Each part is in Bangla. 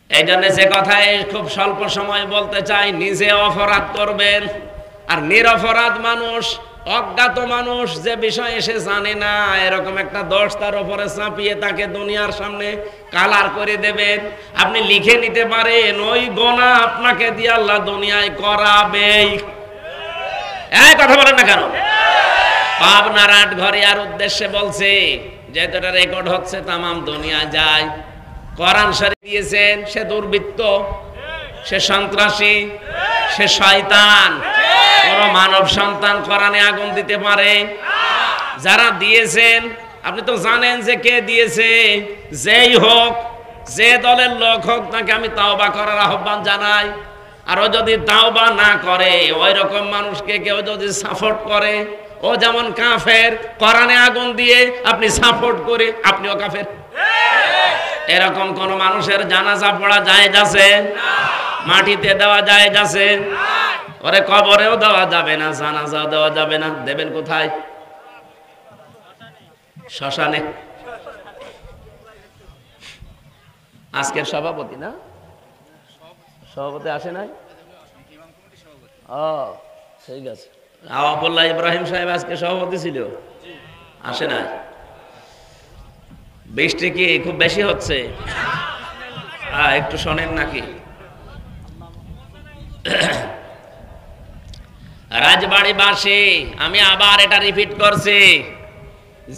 এই জন্য যে কথায় খুব স্বল্প সময় বলতে চাই, নিজে অপরাধ করবেন আর নিরপরাধ মানুষ, অজ্ঞাত মানুষ যে বিষয় এসে জানে না, এরকম একটা দোষ তার উপরে চাপিয়ে তাকে দুনিয়ার সামনে কালার করে দেবেন। আপনি লিখে নিতে পারেন ওই গোনা আপনাকে দিয়ে আল্লাহ দুনিয়ায় করাবেই। এই কথা বলেন না কেন? পাবনার আটঘরিয়ার উদ্দেশ্যে বলছে, যেহেতু এটা রেকর্ড হচ্ছে তামাম দুনিয়া যায়। কোরআন শরীফ দিয়েছেন, সে দুর্বৃত্ত, সে সন্ত্রাসী, সে শয়তান। কোন মানব সন্তান কোরআনে আগুন দিতে পারে? যারা দিয়েছেন আপনি তো জানেন যে কে দিয়েছে। যেই হোক, যে দলের লোক হোক, তাকে আমি তাওবা করার আহ্বান জানাই। আর ও যদি তাওবা না করে, ওই রকম মানুষকে কেউ যদি সাপোর্ট করে, ও যেমন কাফের, কোরআনে আগুন দিয়ে আপনি সাপোর্ট করে আপনিও কাফের। এরকম কোন মানুষের জানাজা পড়া জায়েজ আছে? মাটিতে দেওয়া জায়েজ আছে? ওরে কবরেও দেওয়া যাবে না, জানাজাও দেওয়া যাবে না। দেবেন কোথায়? শ্মশানে। আজকের সভাপতি না, সভাপতি আসে নাই? ও ঠিক আছে। আওয়াবুল্লাহ ইব্রাহিম সাহেব আজকে সভাপতি ছিল, আসে নাই। বৃষ্টি কি খুব বেশি হচ্ছে? একটু শোনেন নাকি? রাজবাড়িবাসী, আমি আবার এটা রিপিট করছি,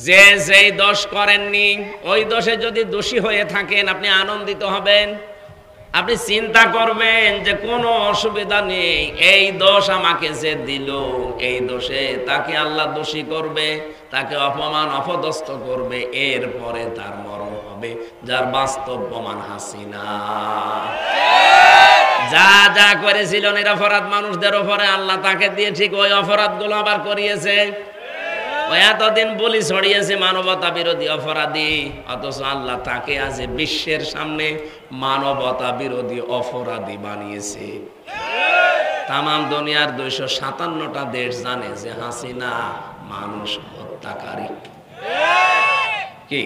যে যেই দোষ করেননি ওই দোষে যদি দোষী হয়ে থাকেন আপনি আনন্দিত হবেন। আপনি চিন্তা করবেন যে কোনো অসুবিধা নেই, এই দোষ আমাকে যে দিল, এই দোষে তাকে আল্লাহ দোষী করবে, তাকে অপমান অপদস্থ করবে, এরপরে তার মরণ হবে, যার বাস্তব প্রমাণ হাসিনা। যা যা করেছিল নিরপরাধ মানুষদের উপরে, আল্লাহ তাকে দিয়ে ঠিক ওই অপরাধগুলো আবার করিয়েছে। এতদিন বলি ছড়িয়েছে মানবতা বিরোধী অপরাধী, অথচ আল্লাহ তাকে আজ বিশ্বের সামনে মানবতা বিরোধী অপরাধী বানিয়েছে। তামাম দুনিয়ার 257টা দেশ জানে যে হাসিনা মানুষ হত্যাকারী। কি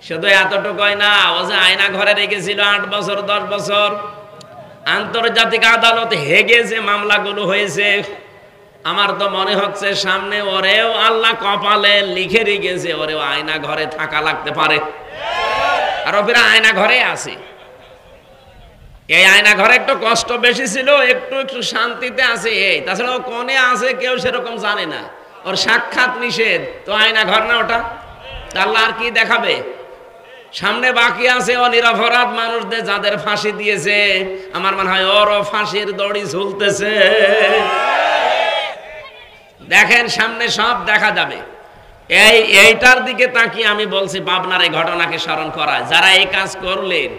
শুধু এতটুকুই না, ও যে আয়না ঘরে রেখেছিল 8 বছর 10 বছর, আন্তর্জাতিক আদালত হেগে যে মামলাগুলো হয়েছে, আমার তো মনে হচ্ছে সামনে ওরেও আল্লাহ কপালে লিখে রেখেছে, ওরেও আয়না ঘরে থাকা লাগতে পারে। আর ওরা আয়না ঘরে আছে। এই আয়না ঘরে একটু কষ্ট বেশি ছিল, একটু একটু শান্তিতে আছে। এই তাছাড়া ও কোনে আছে কেউ সেরকম জানে না, ওর সাক্ষাৎ নিষেধ। তো আয়না ঘর না ওটা, আল্লাহ আর কি দেখাবে? সামনে বাকি আছে ও নিরপরাধ মানুষদের যাদের ফাঁসি দিয়েছে, আমার মনে হয় ওরও ফাঁসির দড়ি ঝুলতেছে। দেখেন সামনে সব দেখা যাবে। এইটার দিকে তাকিয়ে আমি বলছি, পাবনার এই ঘটনাকে স্মরণ করা। যারা এই কাজ করলেন,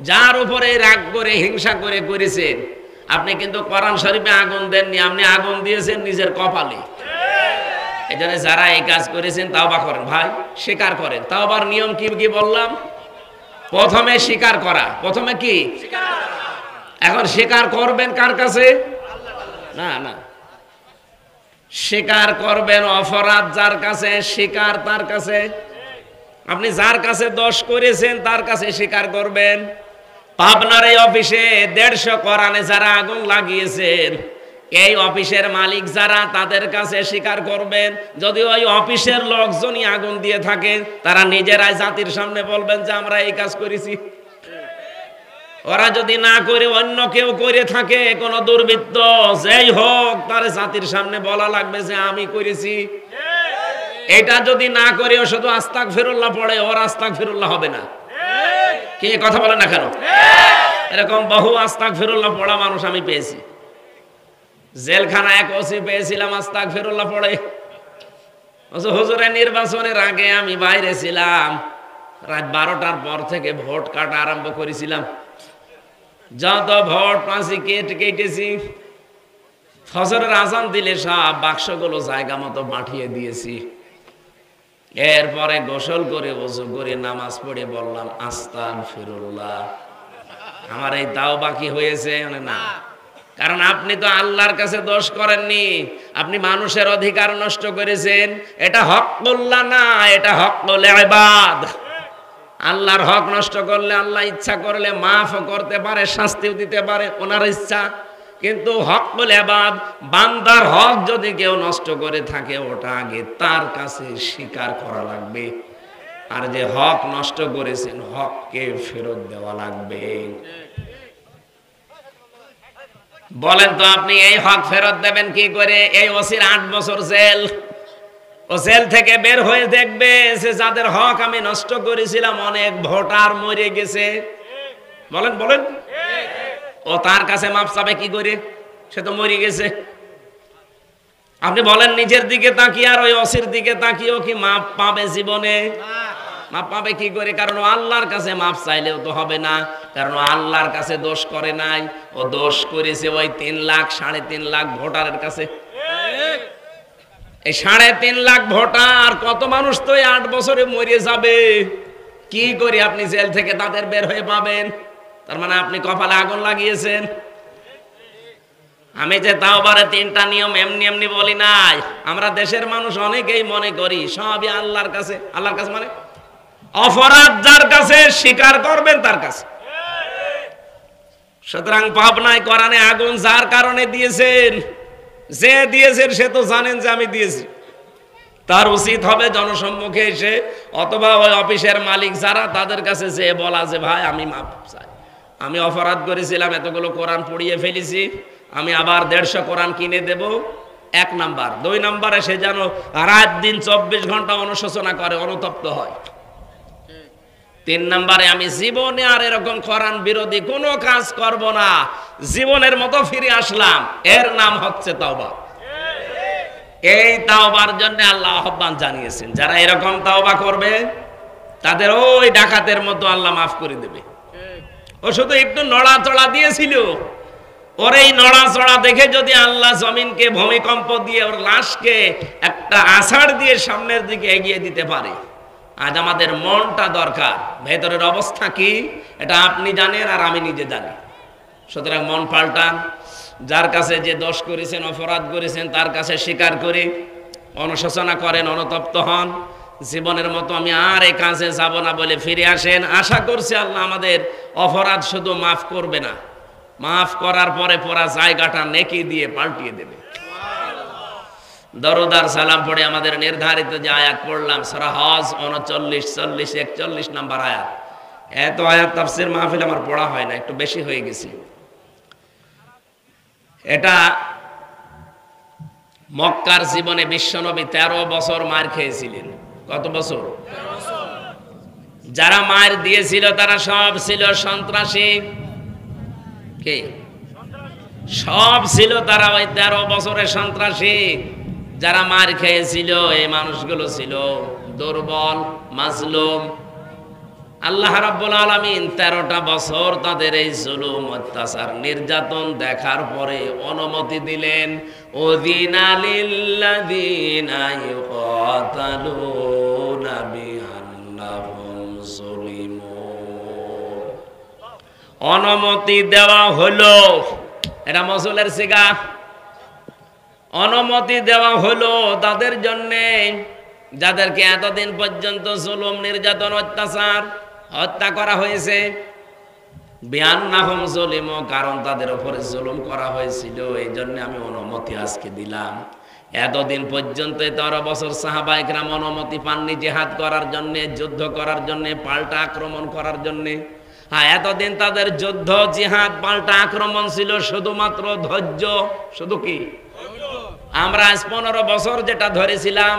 যার উপরে রাগ করে হিংসা করে করেছেন, আপনি কিন্তু কোরআন শরীফে আগুন দেননি, আপনি আগুন দিয়েছেন নিজের কপালে। এই জন্য যারা এই কাজ করেছেন তাওবা করেন ভাই, স্বীকার করেন। তাওবার নিয়ম কি কি বললাম? প্রথমে স্বীকার করা। প্রথমে কি? এখন স্বীকার করবেন কার কাছে? না না, স্বীকার করবেন অপরাধ যার কাছে, স্বীকার তার কাছে। আপনি যার কাছে দোষ করেছেন তার কাছে স্বীকার করবেন। পাবনার এই অফিসে 150 কোরআনে যারা আগুন লাগিয়েছেন, এই অফিসের মালিক যারা, তাদের কাছে স্বীকার করবেন। যদি ওই অফিসের লোকজনই আগুন দিয়ে থাকে, তারা নিজেরাই জাতির সামনে বলবেন যে আমরা এই কাজ করেছি। ওরা যদি না করে অন্য কেউ করে থাকে, কোন দুর্বৃত্ত যেই হোক, তার জাতির সামনে বলা লাগবে যে আমি করেছি। এটা যদি না করে ও শুধু আস্তাগফিরুল্লাহ পড়ে, ওর আস্তাগফিরুল্লাহ হবে না। কি কথা বলে না কেন? এরকম বহু আস্তাগফিরুল্লাহ পড়া মানুষ আমি পেয়েছি। জেলখানা এক ওসি পেয়েছিলাম আস্তাগফিরুল্লাহ পড়ে। হুজুরের নির্বাচনের আগে আমি বাইরে ছিলাম, রাত 12টার পর থেকে ভোট কাটা আরম্ভ করেছিলাম। যত ভোট পাঁচি কেটেছি, ফজরের আজান দিলে সব বাক্সগুলো জায়গা মতো পাঠিয়ে দিয়েছি। এরপরে গোসল করে ওযু করে নামাজ পড়ে বললাম আস্তাগফিরুল্লাহ। আমার এই তাও বাকি হয়েছে না, কারণ আপনি তো আল্লাহর কাছে দোষ করেননি, আপনি মানুষের অধিকার নষ্ট করেছেন। এটা হকুল্লাহ না, এটা হকুল ইবাদ। আল্লাহর হক নষ্ট করলে আল্লাহ ইচ্ছা করলে মাফও করতে পারে, শাস্তিও দিতে পারে, ওনার ইচ্ছা। কিন্তু হকুল ইবাদ, বান্দার হক যদি কেউ নষ্ট করে থাকে, ওটা আগে তার কাছে স্বীকার করা লাগবে। আর যে হক নষ্ট করেছেন, হককে ফেরত দেওয়া লাগবে। বলেন তো আপনি এই হক ফেরত দেবেন কি করে? এই ওসির 8 বছর জেল, ও জেল থেকে বের হয়ে দেখবে যে যাদের হক আমি নষ্ট করেছিলাম, অনেক ভোটার মরে গেছে। বলেন বলেন, ও তার কাছে মাপ চাবে কি করে? সে তো মরে গেছে। আপনি বলেন নিজের দিকে তাকিয়ে আর ওই ওসির দিকে তাকিয়েও কি মাপ পাবে জীবনে? মাপ পাবে কি করে? কারণ ও আল্লাহর কাছে মাপ চাইলেও তো হবে না, কারণ ও আল্লাহর কাছে দোষ করে নাই, ও দোষ করেছে ওই 3 লাখ 3.5 লাখ ভোটারের কাছে। এই 3.5 লাখ ভোটার, কত মানুষ তো 8 বছরে মরে যাবে। কি করে আপনি জেল থেকে তাদের বের হয়ে পাবেন? তার মানে আপনি কপালে আগুন লাগিয়েছেন। আমি যে তাওবারে 3টা নিয়ম এমনি এমনি বলি নাই। আমরা দেশের মানুষ অনেকেই মনে করি সবই আল্লাহর কাছে। আল্লাহর কাছে মানে অপরাধ যার কাছে স্বীকার করবেন তার কাছে। সুতরাং পাবনায় কোরআনে আগুন যার কারণে দিয়েছেন, যে দিয়েছেন সে তো জানেন যে আমি দিয়েছি। তার উচিত হবে জনসম্মুখে এসে অথবা ওই অফিসের মালিক যারা, তাদের কাছে যে বলা যে ভাই আমি মাপ চাই, আমি অপরাধ করেছিলাম, এতগুলো কোরআন পড়িয়ে ফেলেছি, আমি আবার 150 কোরআন কিনে দেব। 1 নাম্বার। 2 নাম্বারে সে যেন রাত দিন 24 ঘন্টা অনুশোচনা করে, অনুতপ্ত হয়। 3 নাম্বারে আমি জীবনে আর এরকম কোরআন বিরোধী কোনো কাজ করব না, জীবনের মতো ফিরে আসলাম। এর নাম হচ্ছে তাওবা। এই তাওবার জন্য আল্লাহ আহ্বান জানিয়েছেন, যারা এরকম তাওবা করবে তাদের ওই ডাকাতের মতো আল্লাহ মাফ করে দেবে। ও শুধু একটু নড়াচড়া দিয়েছিল, ওর এই নড়াচড়া দেখে যদি আল্লাহ জমিনকে ভূমিকম্প দিয়ে ওর লাশকে একটা আষাঢ় দিয়ে সামনের দিকে এগিয়ে দিতে পারে। আজ আমাদের মনটা দরকার, ভেতরের অবস্থা কি এটা আপনি জানেন আর আমি নিজে জানি। সুতরাং মন পাল্টান। যার কাছে যে দোষ করেছেন, অপরাধ করেছেন, তার কাছে স্বীকার করে অনুশোচনা করেন, অনুতপ্ত হন। জীবনের মতো আমি আর এই কাজে যাব না বলে ফিরে আসেন। আশা করছি আল্লাহ আমাদের অপরাধ শুধু মাফ করবে না, মাফ করার পরে পুরা জায়গাটা নেকি দিয়ে পাল্টিয়ে দেবে। দরুদ আর সালাম পড়ে আমাদের নির্ধারিত যে আয়াত পড়লাম সূরা হজ 39, 40, 41 নাম্বার আয়াত। এত আয়াত তাফসীর মাহফিল আমার পড়া হয় না, একটু বেশি হয়ে গেছে। এটা মক্কার জীবনে বিশ্বনবী 13 বছর মার খেয়েছিলেন। কত বছর? 13 বছর। যারা মার দিয়েছিল তারা সব ছিল সন্ত্রাসী। কে? সব ছিল তারা ওই 13 বছরের সন্ত্রাসী। যারা মার খেয়েছিল এই মানুষগুলো ছিল দুর্বল, মাজলুম। আল্লাহ রাব্বুল আলামিন 13টা বছর তাদের এই জুলুম, অত্যাচার, নির্যাতন দেখার পরে অনুমতি দিলেন, উযিনা লিল্লাযিনা ইউকাতালুনা বিআন্নাহুম যুলিমু। অনুমতি দেওয়া হলো, এটা মৌসুলের সিগা। অনুমতি দেওয়া হলো তাদের জন্যে যাদেরকে এতদিন পর্যন্ত জুলুম, নির্যাতন, অত্যাচার, হত্যা করা হয়েছে। বিআন্নাহুম যুলিমু, কারণ তাদের উপরে জুলুম করা হয়েছিল, এই জন্য আমি অনুমতি আজকে দিলাম। এতদিন পর্যন্ত 13 বছর সাহাবায়ে কেরাম অনুমতি পাননি জিহাদ করার জন্য, যুদ্ধ করার জন্য, পাল্টা আক্রমণ করার জন্য। হ্যাঁ, এতদিন তাদের যুদ্ধ, জিহাদ, পাল্টা আক্রমণ ছিল শুধুমাত্র ধৈর্য। শুধু কি? আমরা আজ 15 বছর যেটা ধরেছিলাম,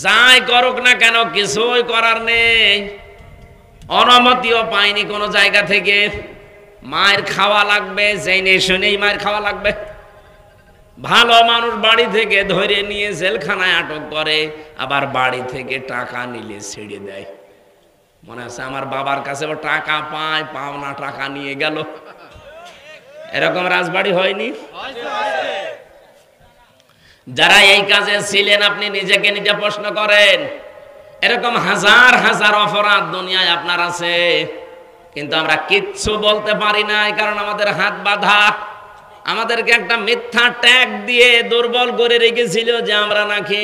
যাই করুক না কেন কিছুই করার নেই। অনুমতিও পাইনি কোন জায়গা থেকে। মায়ের খাওয়া লাগবে, জেনে শুনেই মায়ের খাওয়া লাগবে। ভালো মানুষ বাড়ি থেকে ধরে নিয়ে জেলখানায় আটক করে, আবার বাড়ি থেকে টাকা নিলে ছেড়ে দেয়। মনে আছে আমার বাবার কাছে টাকা পায়, পাওনা টাকা নিয়ে গেল। এরকম রাজবাড়ি হয়নি? যারা এই কাজে ছিলেন আপনি নিজেকে নিজে প্রশ্ন করেন। এরকম হাজার হাজার অপরাধ দুনিয়ায় আপনার আছে, কিন্তু আমরা কিচ্ছু বলতে পারি না, কারণ আমাদের হাত বাঁধা। আমাদেরকে একটা মিথ্যা ট্যাগ দিয়ে দুর্বল করে রেখেছিল যে আমরা নাকি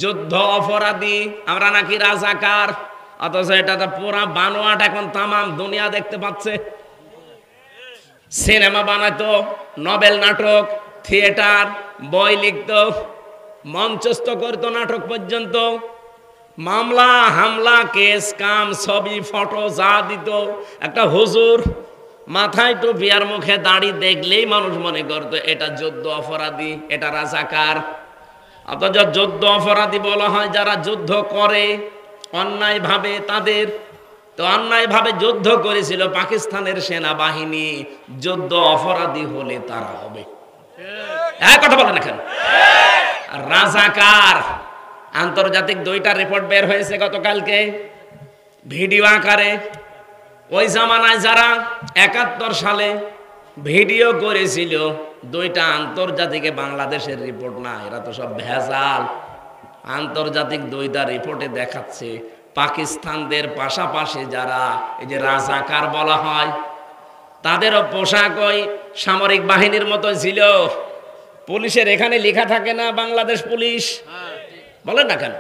যুদ্ধ অপরাধী, আমরা নাকি রাজাকার। অথচ এটা তো পুরা বানোয়াট, এখন তামাম দুনিয়া দেখতে পাচ্ছে। সিনেমা বানাতো, নভেল নাটক, থিয়েটার, বই লিখতো, মঞ্চস্থ করতো নাটক পর্যন্ত, মামলা হামলা কেস কাম ছবি ফটো যা দিত। একটা হুজুর মাথায় টুপি আর মুখে দাড়ি দেখলেই মানুষ মনে করতো এটা যুদ্ধ অপরাধী, এটা রাজাকার। অথচ যুদ্ধ অপরাধী বলা হয় যারা যুদ্ধ করে অন্যায় ভাবে তাদের। তো অন্যায় ভাবে যুদ্ধ করেছিল পাকিস্তানের সেনাবাহিনী, যুদ্ধ অপরাধী হলে তারা হবে। কথা বলেন এখন। রাজাকার আন্তর্জাতিক 2টা রিপোর্ট বের হয়েছে গতকালকে ভিডিও আকারে। ওই জামানায় যারা 71 সালে ভিডিও করেছিল, 2টা আন্তর্জাতিকে, বাংলাদেশের রিপোর্ট না, এরা তো সব ভেজাল। আন্তর্জাতিক 2টা রিপোর্টে দেখাচ্ছে পাকিস্তানদের পাশাপাশি যারা এই যে রাজাকার বলা হয়, তাদেরও পোশাক ওই সামরিক বাহিনীর মতো ছিল। পুলিশের এখানে লেখা থাকে না বাংলাদেশ পুলিশ, বলেন না কেন?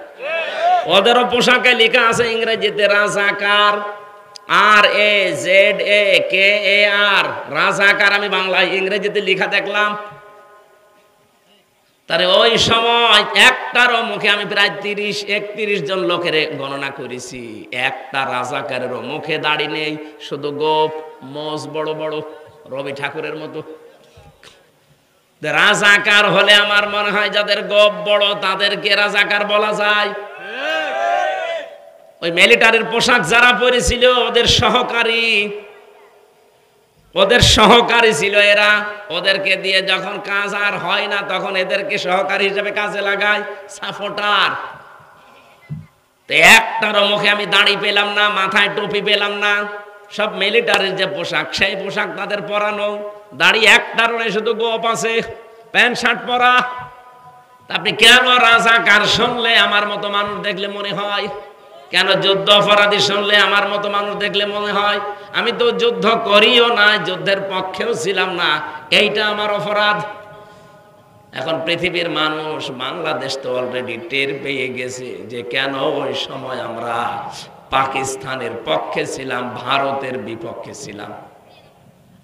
ওদেরও পোশাকে লেখা আছে ইংরেজিতে রাজাকার, RAZAKAR, রাজাকার। আমি বাংলা ইংরেজিতে লেখা দেখলাম। তারে ওই সময় একটারও মুখে, আমি প্রায় 30-31 জন লোকের গণনা করেছি, একটা রাজাকারেরও মুখে দাড়ি নেই, শুধু গোপ মোজ বড় বড়, রবি ঠাকুরের মতো। রাজাকার হলে আমার মনে হয় যাদের গোপ বড় তাদেরকে রাজাকার বলা যায়। ওই মিলিটারির পোশাক যারা পরেছিল ওদের সহকারী ছিল এরা। ওদেরকে দিয়ে যখন কাজ আর হয় না তখন এদেরকে সহকারী হিসেবে কাজে লাগায়, সাপোর্টার। তো একটারও মুখে আমি দাড়ি পেলাম না, মাথায় টুপি পেলাম না। সব মিলিটারির যে পোশাক সেই পোশাক তাদের পরানো, দাড়ি একটারও নেই, শুধু গোপ আছে, প্যান্ট শার্ট পরা। আপনি কেন রাজাকার শুনলে আমার মতো মানুষ দেখলে মনে হয়? কেন যুদ্ধ অপরাধী শুনলে আমার মতো মানুষ দেখলে মনে হয়? আমি তো যুদ্ধ করিও না, যুদ্ধের পক্ষেও ছিলাম না, এইটা আমার অপরাধ। এখন পৃথিবীর মানুষ, বাংলাদেশ তো অলরেডি টের পেয়ে গেছে যে কেন ওই সময় আমরা পাকিস্তানের পক্ষে ছিলাম, ভারতের বিপক্ষে ছিলাম।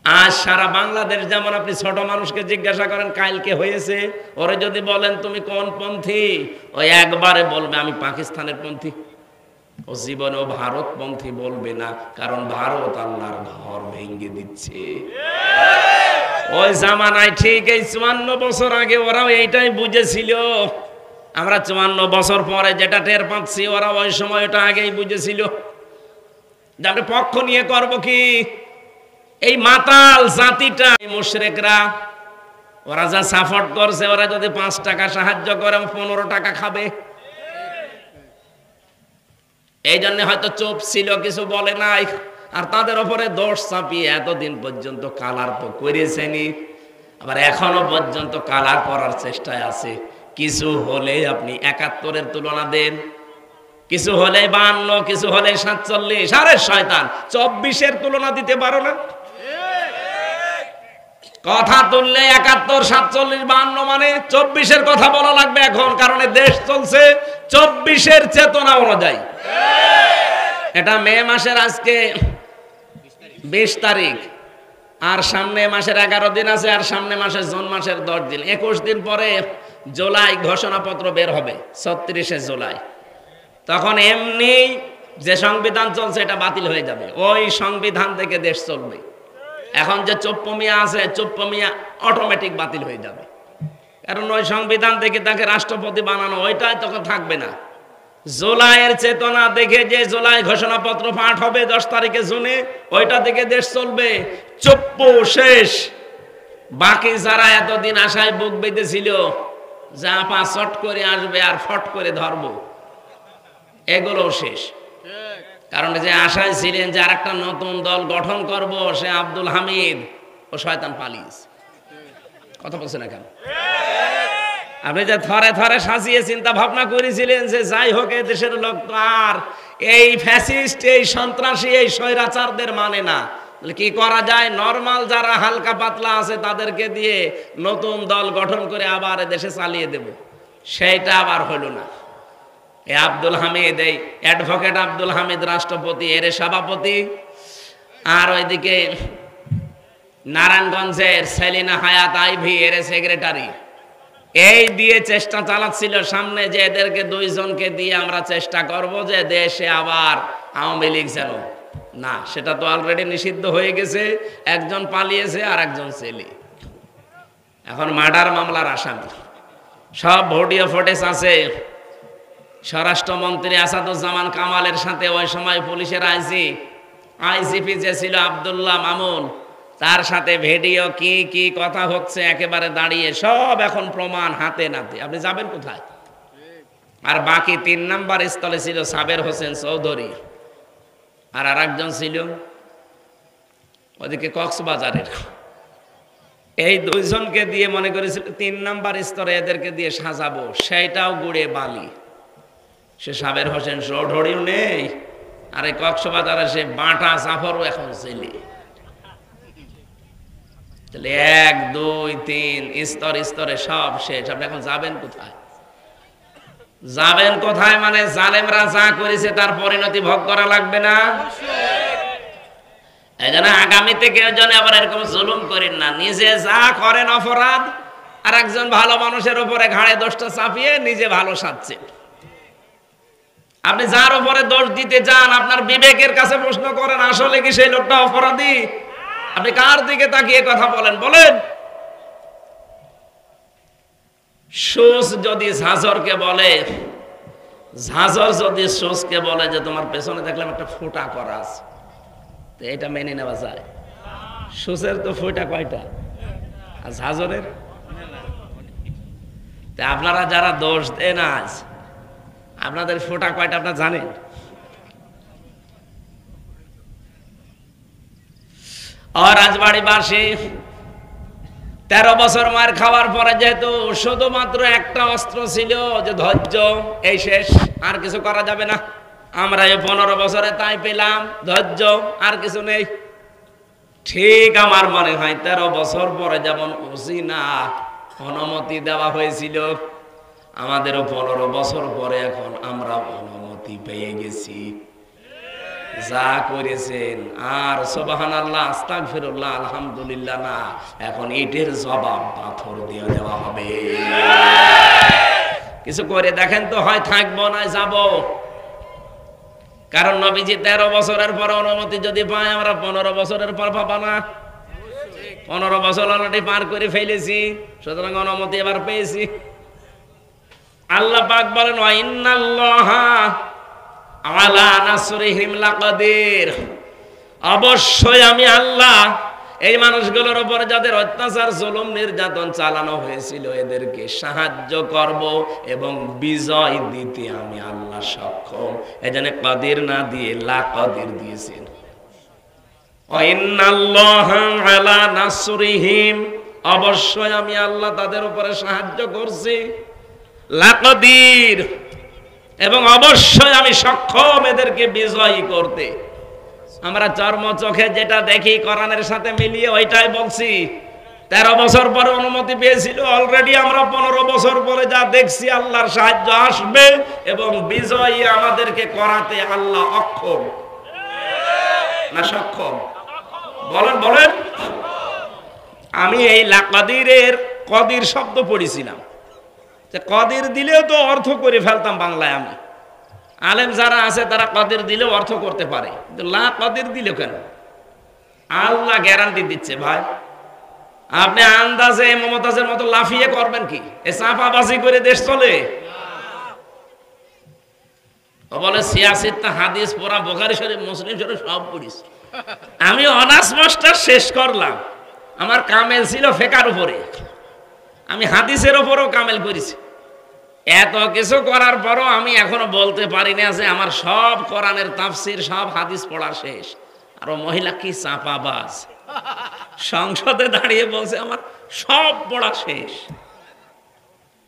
আজ সারা বাংলাদেশ, যেমন আপনি ছোট মানুষকে জিজ্ঞাসা করেন কালকে হয়েছে, ওরে যদি বলেন তুমি কোন পন্থী, ওই একবারে বলবে আমি পাকিস্তানের পন্থী। ও জীবনেও ভারতপন্থী বলবে না, কারণ ভারত আল্লাহর ঘর ভেঙে দিচ্ছে। ওই জামানায় ঠিক এই 54 বছর আগে ওরাও এইটাই বুঝেছিল। আমরা 54 বছর পরে যেটা টের পাচ্ছি, ওরা ওই সময় ওটা আগেই বুঝেছিল যে আমরা পক্ষ নিয়ে করব কি। এই মাতাল জাতিটা, মুশরিকরা, ওরা যা সাপোর্ট করছে, ওরা যদি 5 টাকা সাহায্য করে 15 টাকা খাবে। এই জন্য হয়তো চুপ ছিল, কিছু বলে নাই। আর তাদের উপরে দোষ চাপিয়ে এতদিন পর্যন্ত কালার তো করেছেনি, আবার এখনো পর্যন্ত কালার করার চেষ্টায় আছে। কিছু হলে আপনি 71-এর তুলনা দেন, কিছু হলে 52, কিছু হলে 47। আরে শয়তান, 24-এর তুলনা দিতে পারো না? কথা তুললে 71, 47, 52, মানে 24-এর কথা বলা লাগবে এখন, কারণ দেশ চলছে 24-এর চেতনা অনুযায়ী। এটা মে মাসের আজকে 20 তারিখ, আর সামনে মাসের 11 দিন আছে, আর সামনে মাসের জুন মাসের 10 দিন, 21 দিন পরে জুলাই ঘোষণাপত্র বের হবে, 36শে জুলাই। তখন এমনি যে সংবিধান চলছে এটা বাতিল হয়ে যাবে, ওই সংবিধান থেকে দেশ চলবে। এখন যে চোপ্প মিয়া আছে, চোপ্প মিয়া অটোমেটিক বাতিল হয়ে যাবে, কারণ ওই সংবিধান থেকে তাকে রাষ্ট্রপতি বানানো, ওইটাই তখন থাকবে না। জুলাইয়ের চেতনা দেখে যে জুলাই ঘোষণাপত্র পাঠ হবে 10 তারিখে জুনে, ওইটা থেকে দেশ চলবে। চুপ্প শেষ। বাকি যারা এতদিন আশায় বুক বেঁধেছিল যা পা চট করে আসবে আর ফট করে ধরবো, এগুলো শেষ। কারণ যে আশায় ছিলেন যে আর একটা নতুন দল গঠন করব, সে আব্দুল হামিদ ও শয়তান পালিয়েছে। কথা বলছে না কেন? আপনি যে থরে থরে সাজিয়ে চিন্তা ভাবনা করেছিলেন যে যাই হোক এই দেশের লোক তো আর এই ফ্যাসিস্ট, এই সন্ত্রাসী, এই স্বৈরাচারদের মানে না, কি করা যায়? নরমাল যারা হালকা পাতলা আছে তাদেরকে দিয়ে নতুন দল গঠন করে আবার দেশে চালিয়ে দেব, সেইটা আবার হলো না। এই আব্দুল হামিদ, এই অ্যাডভোকেট আব্দুল হামিদ রাষ্ট্রপতি, এর সভাপতি, আর ওইদিকে নারায়ণগঞ্জের সেলিনা হায়াত আইভি এর সেক্রেটারি। এই দিয়ে চেষ্টা চালাচ্ছিল সামনে যে এদেরকে দুইজনকে দিয়ে আমরা চেষ্টা করব যে দেশে আবার আওয়ামী লীগ যেন না, সেটা তো অলরেডি নিষিদ্ধ হয়ে গেছে। একজন পালিয়েছে আর একজন ছেলে এখন মার্ডার মামলার আসামি। সব ভিডিও ফুটেজ আছে। স্বরাষ্ট্রমন্ত্রী আসাদুজ্জামান কামালের সাথে ওই সময় পুলিশের আইজিপি যে ছিল আব্দুল্লাহ মামুন, তার সাথে ভিডিও কি কি কথা হচ্ছে একেবারে দাঁড়িয়ে, সব এখন প্রমাণ হাতে নাতে। আপনি যাবেন কোথায়? আর বাকি 3 নাম্বার স্থলে ছিল সাবের হোসেন চৌধুরী, আর আরেকজন ছিল ওদিকে কক্সবাজারের। এই দুইজনকে দিয়ে মনে করেছিল 3 নাম্বার স্তরে এদেরকে দিয়ে সাজাবো, সেইটাও গুড়ে বালি। সে সাবের হোসেন চৌধুরীও নেই, আর এই কক্সবাজারে সে বাটা জাফরও এখন ছেলে। তাহলে 1 2 3 স্তরে স্তরে সব শেষ। আপনি এখন যাবেন কোথায়? যাবেন কোথায় মানে জালেমরা যা করেছে তার পরিণতি ভোগ করা লাগবে না? এই জন্য আগামীতে কেউ যেন আবার এরকম জুলুম করেন না। নিজে যা করেন অপরাধ, আর একজন ভালো মানুষের উপরে ঘাড়ে দোষটা চাপিয়ে নিজে ভালো সাজছে। আপনি যার উপরে দোষ দিতে যান, আপনার বিবেকের কাছে প্রশ্ন করেন, আসলে কি সেই লোকটা অপরাধী? আপনি কার দিকে তাকিয়ে কথা বলেন? বলেন। সুস যদি ঝাঁঝরকে বলে, ঝাঁঝর যদি সুসকে বলে যে তোমার পেছনে দেখলাম একটা ফোঁটা করা আছে, তো এটা মেনে নেওয়া যায়? সুসের তো ফোঁটা কয়টা, আর ঝাঁঝরের? তা আপনারা যারা দোষ দেন আজ, আপনাদের ফোঁটা কয়টা আপনারা জানেন? রাজবাড়িবাসী 13 বছর মার খাওয়ার পরে যেহেতু শুধুমাত্র একটা অস্ত্র ছিল যে ধৈর্য, এই শেষ, আর কিছু করা যাবে না। আমরা এই 15 বছরে তাই পেলাম, ধৈর্য, আর কিছু নেই। ঠিক আমার মনে হয় 13 বছর পরে যেমন উসিনা অনুমতি দেওয়া হয়েছিল, আমাদেরও 15 বছর পরে এখন আমরা অনুমতি পেয়ে গেছি। যা করেছেন আর সুবহানাল্লাহ, আস্তাগফিরুল্লাহ, আলহামদুলিল্লাহ না, এখন ইটের জবাব পাথর দিয়ে দেওয়া হবে। কিছু করে দেখেন তো, হয় থাকবো না যাব। কারণ নবীজি 13 বছরের পর অনুমতি যদি পায়, আমরা 15 বছরের পর পাবো না। 15 বছর অলরেডি পার করে ফেলেছি, সুতরাং অনুমতি এবার পেয়েছি। আল্লাহ পাক বলেন, ওয়া ইন্নাল্লাহা আলা নাসরিহিম লাকাদির, অবশ্যই আমি আল্লাহ এই মানুষগুলোর উপর যাদের অত্যাচার, জুলুম, নির্যাতন চালানো হয়েছিল এদেরকে সাহায্য করব এবং বিজয় দিতে আমি আল্লাহ সক্ষম। এজন্য কাদির না দিয়ে লাকাদির দিয়েছেন। ওয়া ইন্নাল্লাহা আলা নাসরিহিম, অবশ্যই আমি আল্লাহ তাদের উপরে সাহায্য করছি, লাকাদির, এবং অবশ্যই আমি সক্ষম এদেরকে বিজয়ী করতে। আমরা চর্ম চোখে যেটা দেখি কোরআনের সাথে মিলিয়ে ওইটাই বলছি। 13 বছর পরে অনুমতি পেয়েছিল, অলরেডি আমরা 15 বছর পরে যা দেখছি, আল্লাহর সাহায্য আসবে এবং বিজয়ী আমাদেরকে করাতে আল্লাহ অক্ষম না সক্ষম? বলেন বলেন। আমি এই লাকাদিরের কদির শব্দ পড়েছিলাম, কদির দিলেও তো অর্থ করে ফেলতাম বাংলায়। আমি আলেম যারা আছে তারা কদির দিলেও অর্থ করতে পারে, কিন্তু লা কদির দিলে কেন? আল্লাহ গ্যারান্টি দিচ্ছে ভাই, আপনি আন্দাজে মমতাজের মতো লাফিয়ে করবেন কি? এ চাপাবাজি করে দেশ চলে? ও বলে সিয়াসিত হাদিস পড়া, বুখারী শরীফ, মুসলিম শরীফ সব পড়িস। আমি অনার্স মাস্টার শেষ করলাম, আমার কামেল ছিল ফিকহের উপরে, আমি হাদিসের উপরও কামেল করেছি। এত কিছু করার পরও আমি এখনো বলতে পারি না যে আমার সব কোরআনের তাফসীর, সব হাদিস পড়া শেষ। আর ও মহিলা কি চাপাবাজ, সংসদে দাঁড়িয়ে বলছে আমার সব পড়া শেষ।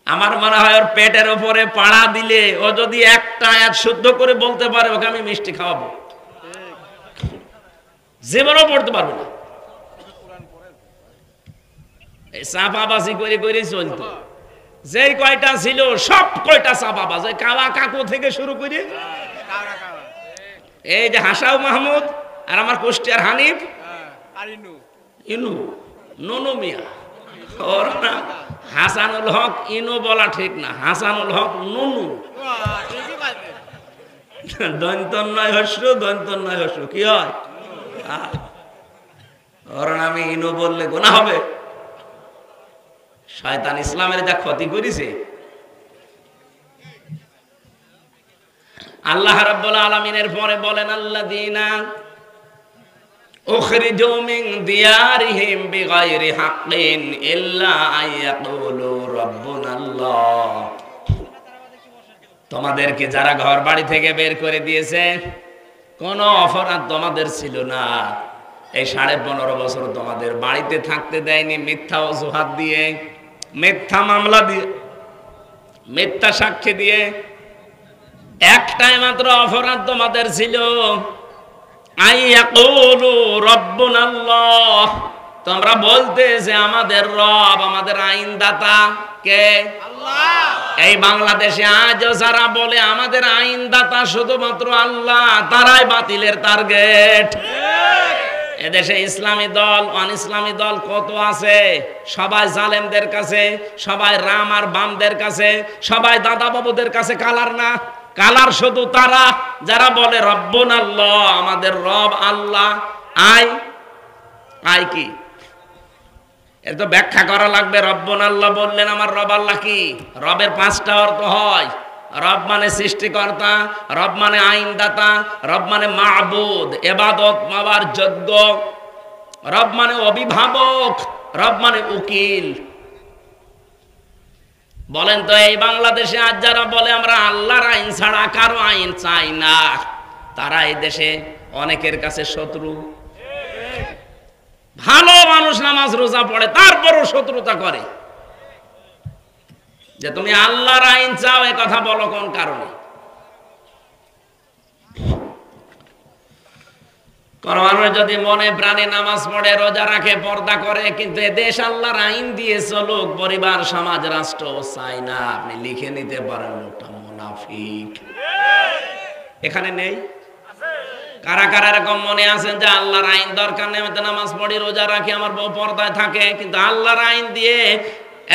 আমার মনে হয় ওর পেটের উপরে পাড়া দিলে ও যদি একটা আয়াত শুদ্ধ করে বলতে পারে, ওকে আমি মিষ্টি খাওয়াবো। জীবনও পড়তে পারবো না। এই চাপাবাজি করে করে চলতো। যেই কয়টা ছিল সব কয়টা চাপাবাজ, ওই কাওয়া কাকু থেকে শুরু করে এই যে হাসাও মাহমুদ আর আমার কুষ্টিয়ার হানিফ ইনু ননু মিয়া, ওর নাম হাসানুল হক। ইনু বলা ঠিক না, হাসানুল হক নুনু। দন্তন্নয় হস্য, দন্তন্নয় হস্য কি হয়? ওর নামে ইনু বললে গুনাহ হবে। শয়তান ইসলামের যা ক্ষতি করেছে। আল্লাহ রাব্বুল আলামিনের পরে বলেন আল্লাযীনা উখরিজু মিন দিয়ারিহিম বিগাইরি হাক্কিন ইল্লা আইয়াকুলু রাব্বুনাল্লাহ। তোমাদেরকে যারা ঘর বাড়ি থেকে বের করে দিয়েছে কোনো অপরাধ তোমাদের ছিল না, এই 15.5 বছর তোমাদের বাড়িতে থাকতে দেয়নি মিথ্যা অজুহাত দিয়ে, মিথ্যা মামলা দিয়ে, মিথ্যা সাক্ষী দিয়ে। একটাই মাত্র অপরাধ তোমাদের ছিল, আইয়াকুলু রাব্বুনাল্লাহ, তোমরা বলতে যে আমাদের রব, আমাদের আইনদাতা কে? আল্লাহ। এই বাংলাদেশে আজও যারা বলে আমাদের আইনদাতা শুধুমাত্র আল্লাহ, তারাই বাতিলের টার্গেট। এদেশে ইসলামী দল অন ইসলামী দল কত আছে, সবাই জালেমদের কাছে, সবাই রাম আর বামদের কাছে, সবাই দাদা বাবুদের কাছে। কালার না, কালার শুধু তারা যারা বলে রব্বুনাল্লাহ, আমাদের রব আল্লাহ। আই কি এর তো ব্যাখ্যা করা লাগবে। রব্বুনাল্লাহ বললেন আমার রব আল্লাহ কি? রবের 5টা অর্থ হয়। রব মানে সৃষ্টিকর্তা, রব মানে আইনদাতা, রব মানে মাবুদ, ইবাদত মাবার যোগ্য, রব মানে অভিভাবক, রব মানে উকিল। বলেন তো এই বাংলাদেশে আজ যারা বলে আমরা আল্লাহর আইন ছাড়া কারো আইন চাই না, তারা এই দেশে অনেকের কাছে শত্রু। ভালো মানুষ নামাজ রোজা পড়ে তারপরও শত্রুতা করে যে তুমি আল্লাহর আইন চাও, এ কথা বলো কোন কারণে? কোন মানুষ যদি মনে প্রাণে নামাজ পড়ে, রোজা রাখে, পর্দা করে, কিন্তু এ দেশ আল্লাহর আইন দিয়ে চলুক, পরিবার, সমাজ, রাষ্ট্র চাই না, আপনি লিখে নিতে পারেন লোকটা মুনাফিক। এখানে নেই? কারা কারা এরকম মনে আছেন যে আল্লাহর আইন দরকার নেই, আমি তো নামাজ পড়ি, রোজা রাখি, আমার বউ পর্দায় থাকে, কিন্তু আল্লাহর আইন দিয়ে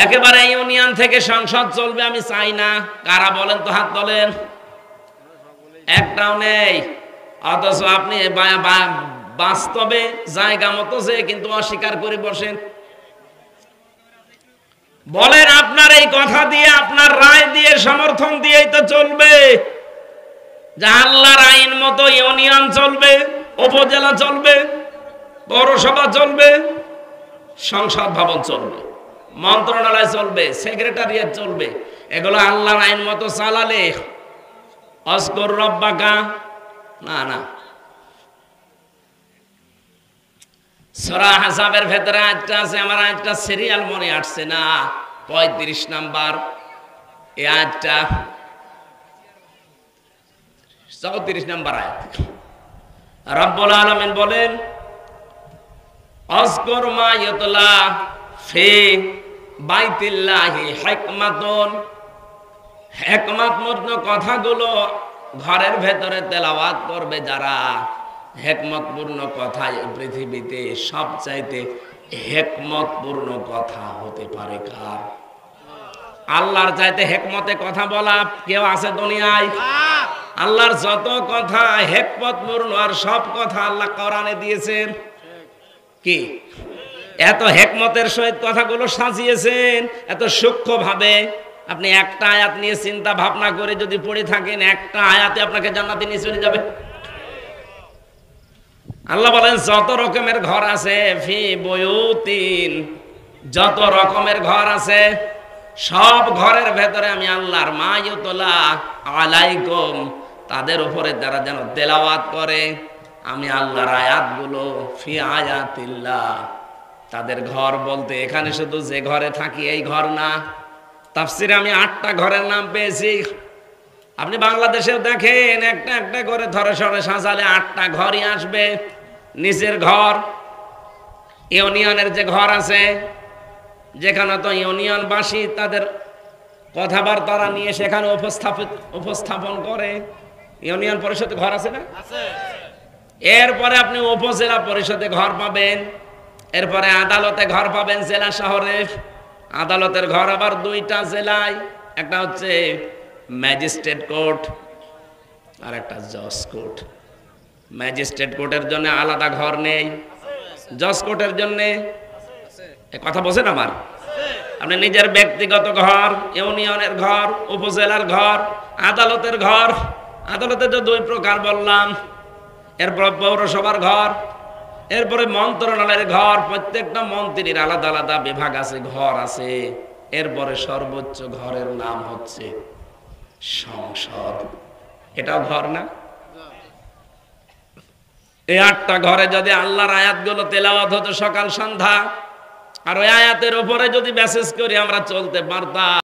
একেবারে ইউনিয়ন থেকে সংসদ চলবে আমি চাই না? কারা বলেন তো, হাত তোলেন। একটাও নেই। অথচ আপনি বাস্তবে জায়গা মতো যে কিন্তু অস্বীকার করে বসেন। বলেন আপনার এই কথা দিয়ে, আপনার রায় দিয়ে, সমর্থন দিয়েই তো চলবে যে আল্লাহর আইন মতো ইউনিয়ন চলবে, উপজেলা চলবে, পৌরসভা চলবে, সংসদ ভবন চলবে, মন্ত্রণালয় চলবে, সেক্রেটারিয়েট চলবে। এগুলো আল্লাহর আইন মতো চালালে অস্কর রব্বাকা না না। সূরা আহজাবের ভেতরে আয়াতটা আছে, আমার আয়াতটা সিরিয়াল মনে আসছে না, 35 নাম্বার এই আয়াতটা, 34 নাম্বার আয়াত। রব্বুল আলামিন বলেন আযকুর মা ইউতলা ফি বাইতিল্লাহি হিকমাতুন, হিকমতপূর্ণ কথাগুলো ঘরের ভেতরে তেলাওয়াত করবে যারা। হিকমতপূর্ণ কথা এই পৃথিবীতে সবচাইতে হিকমতপূর্ণ কথা হতে পারে কার? আল্লাহর চাইতে হিকমতে কথা বলা কেউ আছে দুনিয়ায়? আল্লাহর যত কথা হিকমতপূর্ণ, আর সব কথা আল্লাহ কোরআনে দিয়েছেন। কি এত হিকমতের সহিত কথাগুলো সাজিয়েছেন, এত সূক্ষ্মভাবে। আপনি একটা আয়াত নিয়ে চিন্তা ভাবনা করে যদি পড়ে থাকেন, একটা আয়াতে আপনাকে জান্নাতে নিয়ে চলে যাবে। আল্লাহ বলেন যত রকমের ঘর আছে, ফি বুয়ুতিন, যত রকমের ঘর আছে, সব ঘরের ভেতরে আমি আল্লাহর মা ইউতলা আলাইকুম, তাদের উপরে যারা যেন তেলাওয়াত করে আমি আল্লাহর আয়াতগুলো, ফি আয়াতিল্লাহ, তাদের ঘর বলতে এখানে শুধু যে ঘরে থাকি এই ঘর না। তাফসিরে আমি 8টা ঘরের নাম পেয়েছি। আপনি বাংলাদেশেও দেখেন একটা একটা করে ধরে সরে সাজালে 8টা ঘরই আসবে। নিচের ঘর, ইউনিয়নের যে ঘর আছে, যেখানে তো ইউনিয়নবাসী তাদের কথাবার্তা নিয়ে সেখানে উপস্থাপন করে। ইউনিয়ন পরিষদে ঘর আছে না? এরপরে আপনি উপজেলা পরিষদে ঘর পাবেন, এরপরে আদালতে ঘর পাবেন জেলা শহরে। আদালতের ঘর আবার দুইটা জেলায়, একটা হচ্ছে ম্যাজিস্ট্রেট কোর্ট আর একটা জজ কোর্ট। ম্যাজিস্ট্রেট কোর্টের জন্য আলাদা ঘর নেই, জজ কোর্টের জন্য কথা বোঝেন আমার? আপনি নিজের ব্যক্তিগত ঘর, ইউনিয়নের ঘর, উপজেলার ঘর, আদালতের ঘর। আদালতে তো দুই প্রকার বললাম। এরপর পৌরসভার ঘর, এরপরে মন্ত্রণালয়ের ঘর। প্রত্যেকটা মন্ত্রীর আলাদা আলাদা বিভাগ আছে, ঘর আছে। এরপরে সর্বোচ্চ ঘরের নাম হচ্ছে সংসদ। এটাও ঘর না? এই 8টা ঘরে যদি আল্লাহর আয়াতগুলো তেলাওয়াত হতো সকাল সন্ধ্যা, আর ওই আয়াতের উপরে যদি মেসেজ করে আমরা চলতে পারতাম,